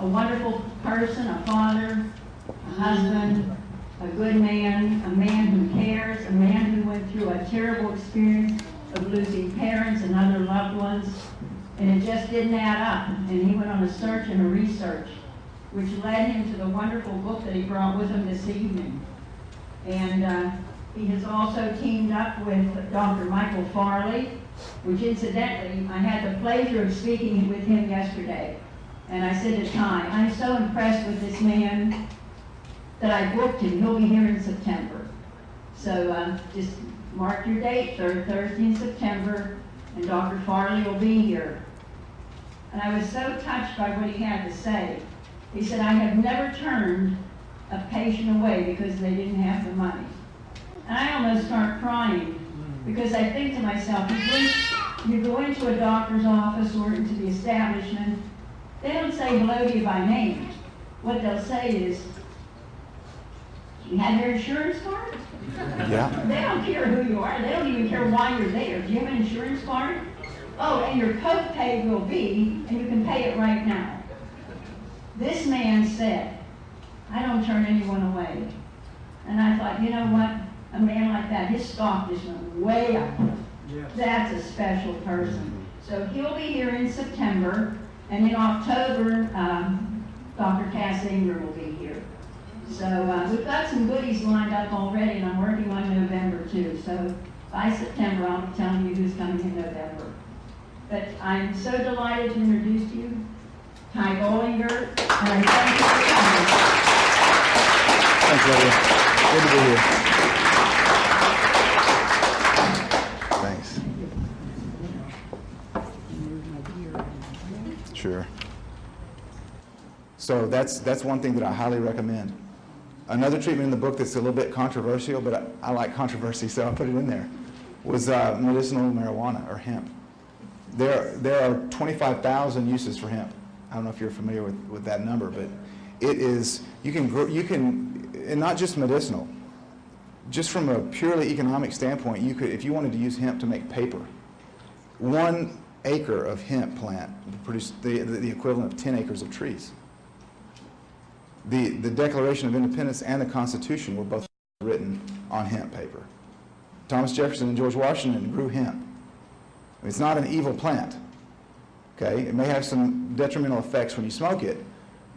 a wonderful person, a father, a husband, a good man, a man who cares, a man who went through a terrible experience of losing parents and other loved ones, and it just didn't add up. And he went on a search and a research, which led him to the wonderful book that he brought with him this evening. And he has also teamed up with Dr. Michael Farley, which incidentally, I had the pleasure of speaking with him yesterday. And I said to Ty, I'm so impressed with this man that I booked him. He'll be here in September. So just mark your date, third Thursday in September, and Dr. Farley will be here. And I was so touched by what he had to say. He said, I have never turned a patient away because they didn't have the money. And I almost start crying because I think to myself, you go into a doctor's office or into the establishment, they don't say hello to you by name. What they'll say is, you have your insurance card? Yeah. They don't care who you are. They don't even care why you're there. Do you have an insurance card? Oh, and your copay will be, and you can pay it right now. This man said, I don't turn anyone away. And I thought, you know what? A man like that, his stock just went way up. Yes. That's a special person. So he'll be here in September, and in October, Dr. Cass Ingram will be here. So we've got some goodies lined up already, and I'm working on November too. So by September, I'll be telling you who's coming in November. But I'm so delighted to introduce to you Ty Bollinger, and I thank you for coming. Thanks, Lydia. Good to be here. Thanks. Sure. So that's one thing that I highly recommend. Another treatment in the book that's a little bit controversial, but I like controversy, so I put it in there, was medicinal marijuana, or hemp. There are 25,000 uses for hemp. I don't know if you're familiar with that number, but it is, you can, and not just medicinal, just from a purely economic standpoint, you could, if you wanted to use hemp to make paper, 1 acre of hemp plant would produce the equivalent of 10 acres of trees. The Declaration of Independence and the Constitution were both written on hemp paper. Thomas Jefferson and George Washington grew hemp. It's not an evil plant. Okay? It may have some detrimental effects when you smoke it,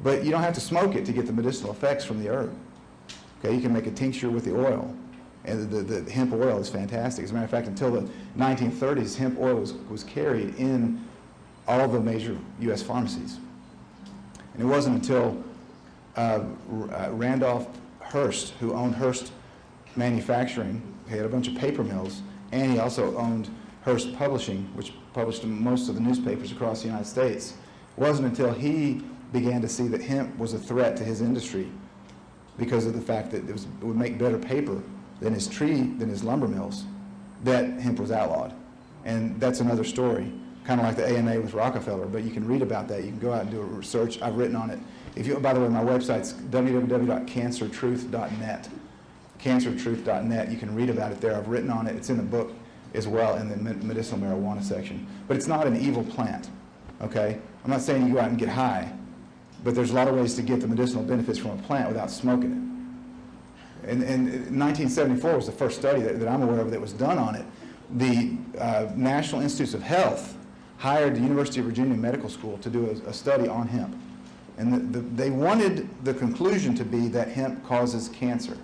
but you don't have to smoke it to get the medicinal effects from the herb. Okay? You can make a tincture with the oil, and the hemp oil is fantastic. As a matter of fact, until the 1930s, hemp oil was carried in all the major U.S. pharmacies. And it wasn't until Randolph Hearst, who owned Hearst Manufacturing, he had a bunch of paper mills, and he also owned Hearst Publishing, which published most of the newspapers across the United States. It wasn't until he began to see that hemp was a threat to his industry because of the fact that it would make better paper than his lumber mills, that hemp was outlawed. And that's another story, kind of like the AMA with Rockefeller, but you can read about that. You can go out and do a research. I've written on it. By the way, my website's www.cancertruth.net. Cancertruth.net. You can read about it there. I've written on it. It's in the book as well in the medicinal marijuana section. But it's not an evil plant, okay? I'm not saying you go out and get high, but there's a lot of ways to get the medicinal benefits from a plant without smoking it. And 1974 was the first study that I'm aware of that was done on it. The National Institutes of Health hired the University of Virginia Medical School to do a study on hemp. And they wanted the conclusion to be that hemp causes cancer.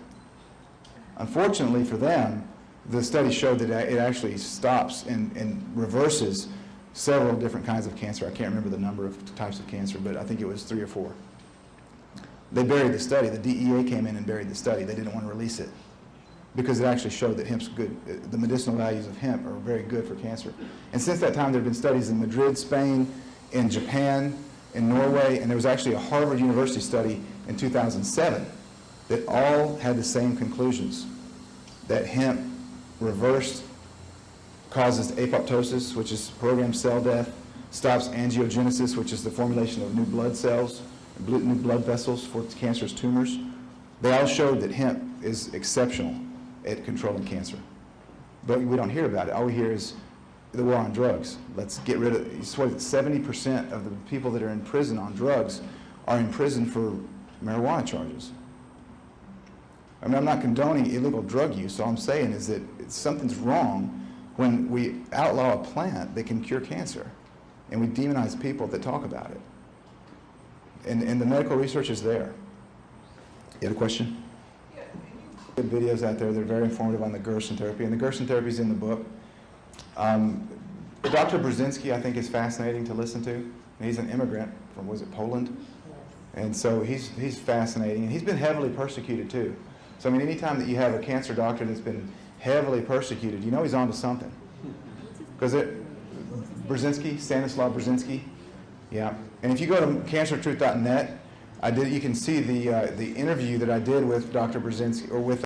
Unfortunately for them, the study showed that it actually stops and reverses several different kinds of cancer. I can't remember the number of types of cancer, but I think it was 3 or 4. They buried the study. The DEA came in and buried the study. They didn't want to release it because it actually showed that hemp's good. The medicinal values of hemp are very good for cancer. And since that time, there have been studies in Madrid, Spain, in Japan, in Norway, and there was actually a Harvard University study in 2007 that all had the same conclusions, that hemp causes apoptosis, which is programmed cell death, stops angiogenesis, which is the formulation of new blood cells, new blood vessels for cancerous tumors. They all showed that hemp is exceptional at controlling cancer. But we don't hear about it. All we hear is the war on drugs. Let's get rid of it. It's what 70% of the people that are in prison on drugs are in prison for marijuana charges. I mean, I'm not condoning illegal drug use. All I'm saying is that something's wrong when we outlaw a plant that can cure cancer, and we demonize people that talk about it. And the medical research is there. You had a question? Good videos out there that are very informative on the Gerson therapy, and the Gerson therapy is in the book. Dr. Brzezinski, I think, is fascinating to listen to. He's an immigrant from, was it Poland? And so he's fascinating, and he's been heavily persecuted too. So I mean, anytime that you have a cancer doctor that's been heavily persecuted, you know he's onto something. Because Brzezinski, Stanislaw Brzezinski, yeah. And if you go to cancertruth.net, you can see the interview that I did with Dr. Brzezinski, or with